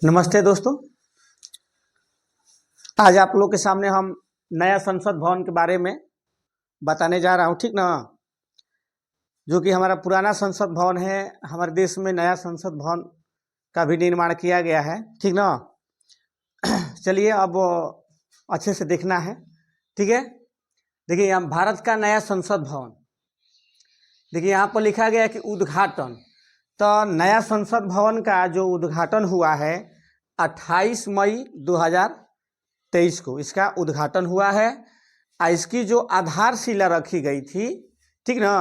नमस्ते दोस्तों। आज आप लोग के सामने हम नया संसद भवन के बारे में बताने जा रहा हूँ, ठीक ना। जो कि हमारा पुराना संसद भवन है, हमारे देश में नया संसद भवन का भी निर्माण किया गया है, ठीक ना। चलिए अब अच्छे से देखना है, ठीक है। देखिए यहाँ भारत का नया संसद भवन, देखिए यहाँ पर लिखा गया है कि उद्घाटन। तो नया संसद भवन का जो उद्घाटन हुआ है 28 मई 2023 को इसका उद्घाटन हुआ है। इसकी जो आधारशिला रखी गई थी, ठीक ना,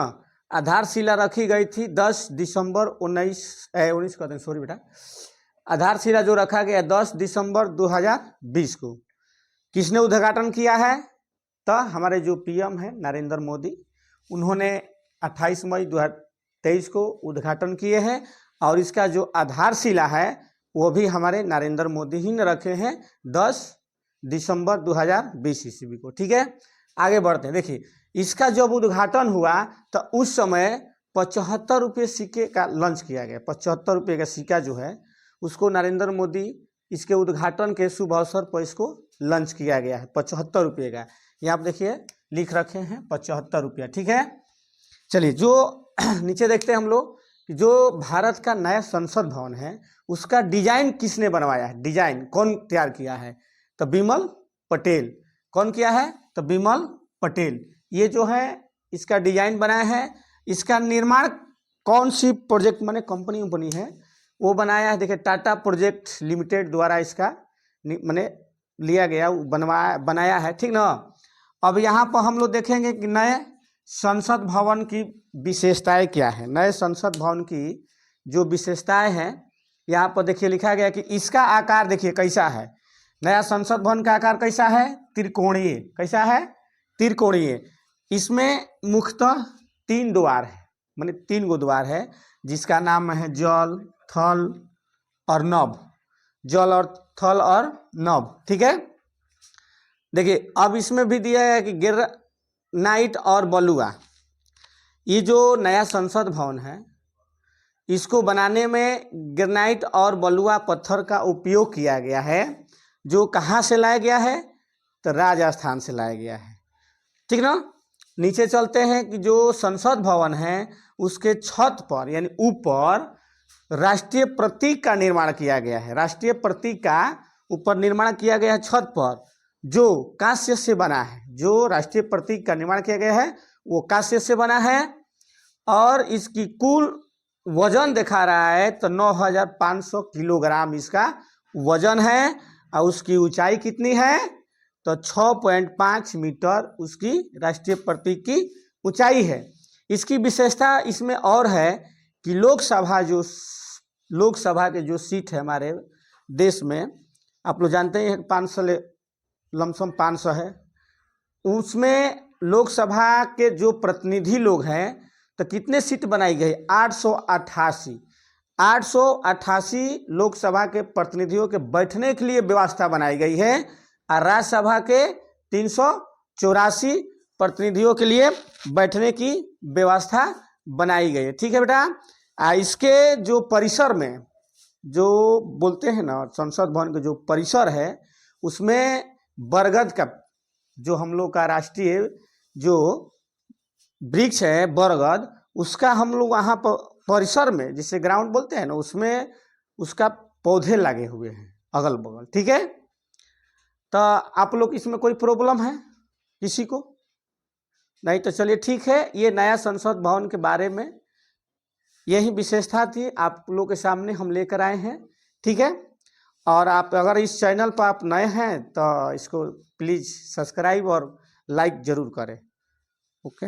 आधारशिला रखी गई थी 10 दिसंबर 19 कहते हैं, सॉरी बेटा, आधारशिला जो रखा गया 10 दिसंबर 2020 को। किसने उद्घाटन किया है? तो हमारे जो पीएम है नरेंद्र मोदी, उन्होंने 28 मई 2023 को उद्घाटन किए हैं। और इसका जो आधारशिला है वो भी हमारे नरेंद्र मोदी ही ने रखे हैं 10 दिसंबर 2020 ईस्वी को, ठीक है। आगे बढ़ते हैं। देखिए इसका जब उद्घाटन हुआ तो उस समय 75 रुपये सिक्के का लॉन्च किया गया। 75 रुपये का सिक्का जो है उसको नरेंद्र मोदी इसके उद्घाटन के शुभ अवसर पर इसको लॉन्च किया गया है 75 रुपये का। यहाँ आप देखिए लिख रखे हैं 75 रुपया, ठीक है। चलिए जो नीचे देखते हैं हम लोग कि जो भारत का नया संसद भवन है उसका डिजाइन किसने बनवाया है, डिजाइन कौन तैयार किया है? तो बिमल पटेल। कौन किया है? तो बिमल पटेल। ये जो है इसका डिजाइन बनाया है। इसका निर्माण कौन सी प्रोजेक्ट माने कंपनी है वो बनाया है। देखिए टाटा प्रोजेक्ट लिमिटेड द्वारा इसका माने लिया गया, बनाया है, ठीक ना। अब यहाँ पर हम लोग देखेंगे कि नए संसद भवन की विशेषताएं क्या है। नए संसद भवन की जो विशेषताएं हैं यहाँ पर देखिए लिखा गया कि इसका आकार देखिए कैसा है। नया संसद भवन का आकार कैसा है? त्रिकोणीय। कैसा है? त्रिकोणीय। इसमें मुख्यतः 3 द्वार है, माने 3 गो द्वार है, जिसका नाम है जल, थल और नभ। जल और थल और नभ, ठीक है। देखिए अब इसमें भी दिया है कि ग्रेनाइट और बलुआ। ये जो नया संसद भवन है इसको बनाने में ग्रेनाइट और बलुआ पत्थर का उपयोग किया गया है। जो कहाँ से लाया गया है? तो राजस्थान से लाया गया है, ठीक ना। नीचे चलते हैं कि जो संसद भवन है उसके छत पर यानी ऊपर राष्ट्रीय प्रतीक का निर्माण किया गया है। राष्ट्रीय प्रतीक का ऊपर निर्माण किया गया है छत पर, जो कांस्य से बना है। जो राष्ट्रीय प्रतीक का निर्माण किया गया है वो कांस्य से बना है। और इसकी कुल वजन दिखा रहा है तो 9500 किलोग्राम इसका वजन है। और उसकी ऊंचाई कितनी है? तो 6.5 मीटर उसकी राष्ट्रीय प्रतीक की ऊंचाई है। इसकी विशेषता इसमें और है कि लोकसभा के जो सीट है हमारे देश में, आप लोग जानते हैं 500 लमसम 500 है। उसमें लोकसभा के जो प्रतिनिधि लोग हैं तो कितने सीट बनाई गई? 888। 888 लोकसभा के प्रतिनिधियों के बैठने के लिए व्यवस्था बनाई गई है। और राज्यसभा के 384 प्रतिनिधियों के लिए बैठने की व्यवस्था बनाई गई है, ठीक है बेटा। इसके जो परिसर में जो बोलते हैं ना संसद भवन के जो परिसर है उसमें बरगद का जो हम लोग का राष्ट्रीय जो वृक्ष है बरगद, उसका हम लोग वहाँ पर परिसर में जिसे ग्राउंड बोलते हैं ना उसमें उसका पौधे लगे हुए हैं अगल बगल, ठीक है। तो आप लोग इसमें कोई प्रॉब्लम है किसी को? नहीं तो चलिए ठीक है। ये नया संसद भवन के बारे में यही विशेषता थी, आप लोग के सामने हम लेकर आए हैं, ठीक है। और आप अगर इस चैनल पर आप नए हैं तो इसको प्लीज़ सब्सक्राइब और लाइक ज़रूर करें। ओके।